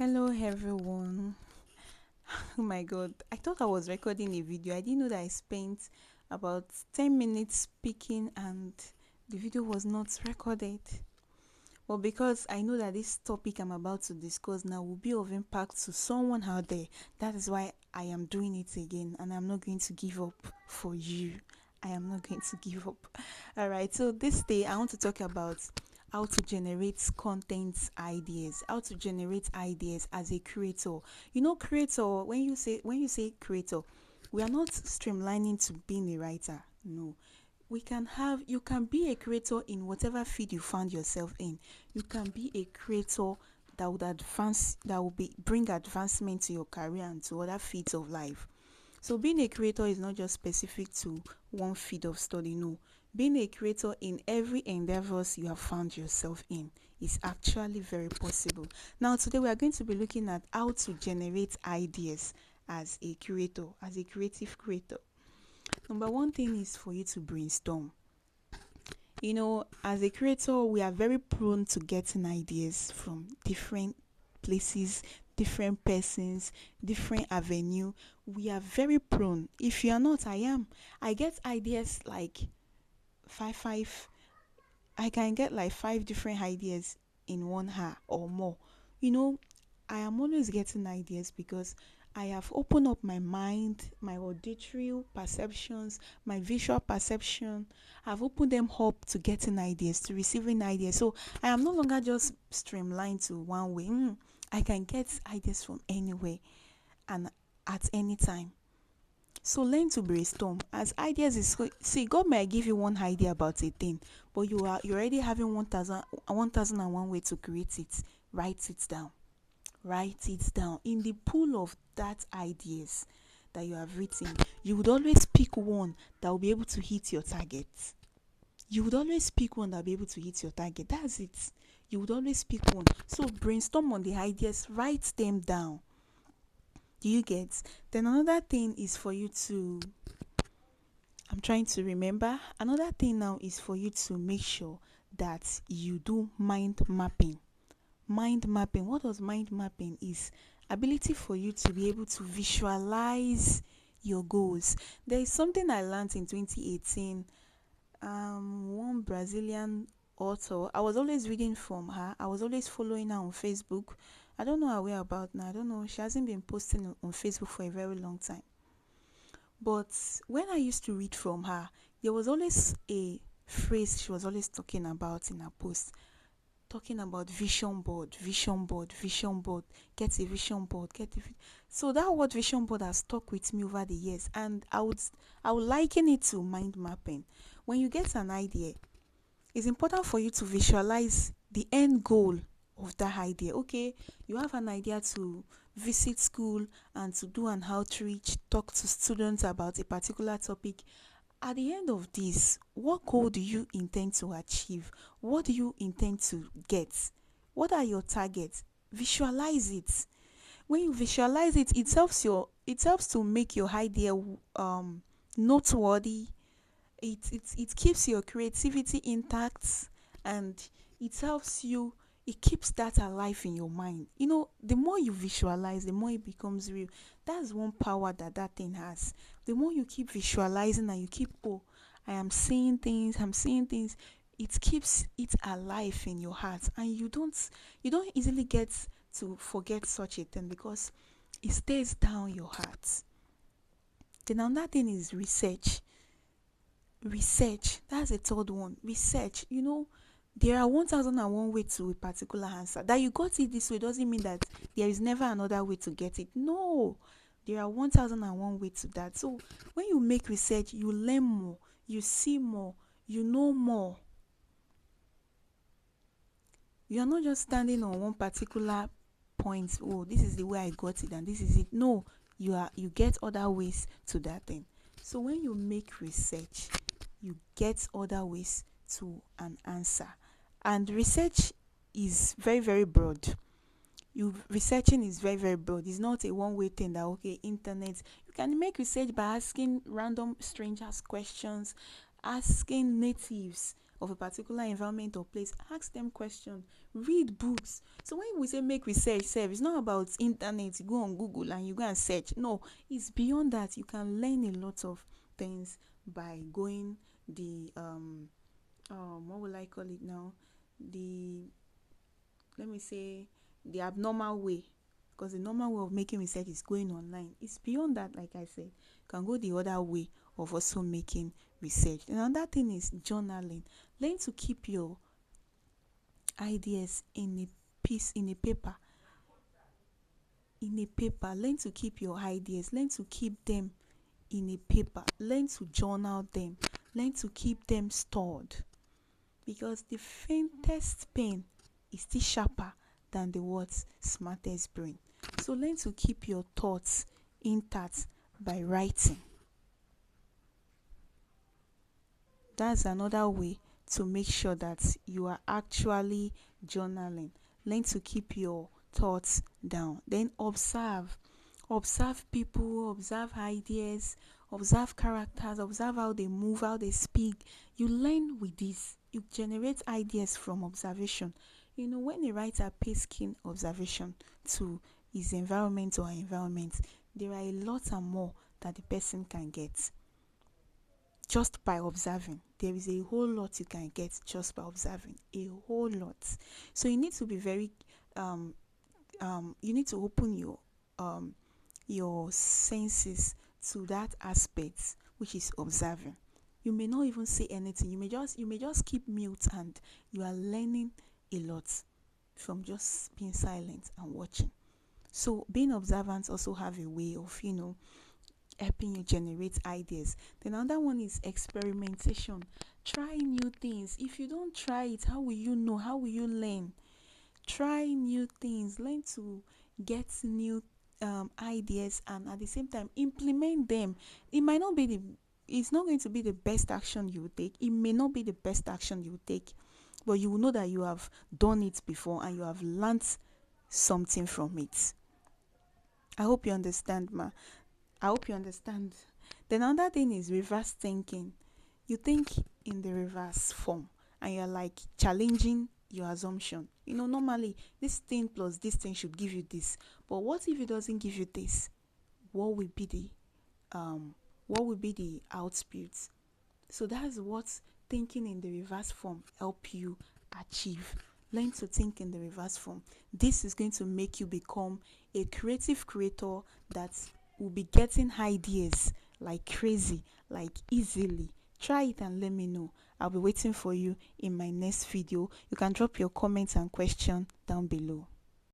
Hello everyone. Oh my god, I thought I was recording a video. I didn't know that I spent about 10 minutes speaking and the video was not recorded. But because I know that this topic I'm about to discuss now will be of impact to someone out there, that is why I am doing it again and I'm not going to give up for you. I am not going to give up. All right, so this day I want to talk about how to generate content ideas, how to generate ideas as a creator. Creator, when you say creator, we are not streamlining to being a writer. No, you can be a creator in whatever field you found yourself in. You can be a creator that will be bring advancement to your career and to other fields of life. So being a creator is not just specific to one field of study. No, being a creator in every endeavors you have found yourself in is actually very possible. Now today we are going to be looking at how to generate ideas as a creator, as a creative creator. Number one thing is for you to brainstorm. As a creator, we are very prone to getting ideas from different places, different persons, different avenue. We are very prone. If you are not, I am. I get ideas like five. I can get like five different ideas in 1 hour or more. You know, I am always getting ideas because I have opened up my mind, my auditory perceptions, my visual perception. I've opened them up to getting ideas, to receiving ideas. So I am no longer just streamlined to one way. I can get ideas from anywhere and at any time. So learn to brainstorm. As ideas is see, God might give you one idea about a thing, but you're already having 1001 way to create it. Write it down. Write it down in the pool of that ideas that you have written. You would always pick one that will be able to hit your target. You would always pick one that will be able to hit your target. That's it. You would always pick one. So brainstorm on the ideas, write them down. Do you get? Then another thing is for you to I'm trying to remember. Another thing now is for you to make sure that you do mind mapping. Mind mapping. What does mind mapping is? Ability for you to be able to visualize your goals. There is something I learned in 2018. One Brazilian author. I was always reading from her. I was always following her on Facebook. I don't know her whereabouts now. I don't know. She hasn't been posting on Facebook for a very long time. But when I used to read from her, there was always a phrase she was always talking about in her post, talking about vision board, vision board, vision board. Get a vision board, so that word vision board has stuck with me over the years, and I would liken it to mind mapping. When you get an idea, it's important for you to visualize the end goal of that idea. Okay, you have an idea to visit school and to do an outreach, talk to students about a particular topic. At the end of this, what goal do you intend to achieve? What do you intend to get? What are your targets? Visualize it. When you visualize it, it helps to make your idea noteworthy. It keeps your creativity intact, and it keeps that alive in your mind. The more you visualize, the more it becomes real. That's one power that thing has. The more you keep visualizing and you keep, oh, I'm seeing things, it keeps it alive in your heart, and you don't easily get to forget such a thing because it stays down your heart. Then another thing is research. That's the third one. Research. There are 1001 way to a particular answer. That you got it this way doesn't mean that there is never another way to get it. No, there are 1001 way to that. So when you make research, you learn more, you see more, you know more. You are not just standing on one particular point. Oh, this is the way I got it and this is it. No, you get other ways to that thing. So when you make research, you get other ways to an answer. And research is very, very broad. You researching is very, very broad. It's not a one way thing that, okay, internet. You can make research by asking random strangers questions, asking natives of a particular environment or place, ask them questions, read books. So when we say make research self, it's not about internet, you go on Google and you go and search. No, it's beyond that. You can learn a lot of things by going the what will I call it now? The let me say the abnormal way, because the normal way of making research is going online. It's beyond that. Like I said, you can go the other way of also making research. And another thing is journaling. Learn to keep your ideas in a piece, in a paper. Learn to keep your ideas. Learn to keep them in a paper. Learn to journal them. Learn to keep them stored, because the faintest pen is still sharper than the world's smartest brain. So learn to keep your thoughts intact by writing. That's another way to make sure that you are actually journaling. Learn to keep your thoughts down. Then observe. Observe people, observe ideas, observe characters, observe how they move, how they speak. You learn with this. You generate ideas from observation. You know, when a writer pays keen observation to his environment or her environment, there are a lot and more that the person can get just by observing. There is a whole lot you can get just by observing. A whole lot. So you need to be very you need to open your senses to that aspect, which is observing. You may not even say anything. You may just keep mute, and you are learning a lot from just being silent and watching. So being observant also have a way of, helping you generate ideas. Then another one is experimentation. Try new things. If you don't try it, how will you know? How will you learn? Try new things. Learn to get new ideas, and at the same time implement them. It's not going to be the best action you will take. It may not be the best action you will take, but you will know that you have done it before and you have learned something from it. I hope you understand, ma. I hope you understand. Then another thing is reverse thinking. You think in the reverse form and you're like challenging your assumption. Normally this thing plus this thing should give you this. But what if it doesn't give you this? What will be the output? So that's what thinking in the reverse form help you achieve. Learn to think in the reverse form. This is going to make you become a creative creator that will be getting ideas like crazy, like easily. Try it and let me know. I'll be waiting for you in my next video. You can drop your comments and question down below.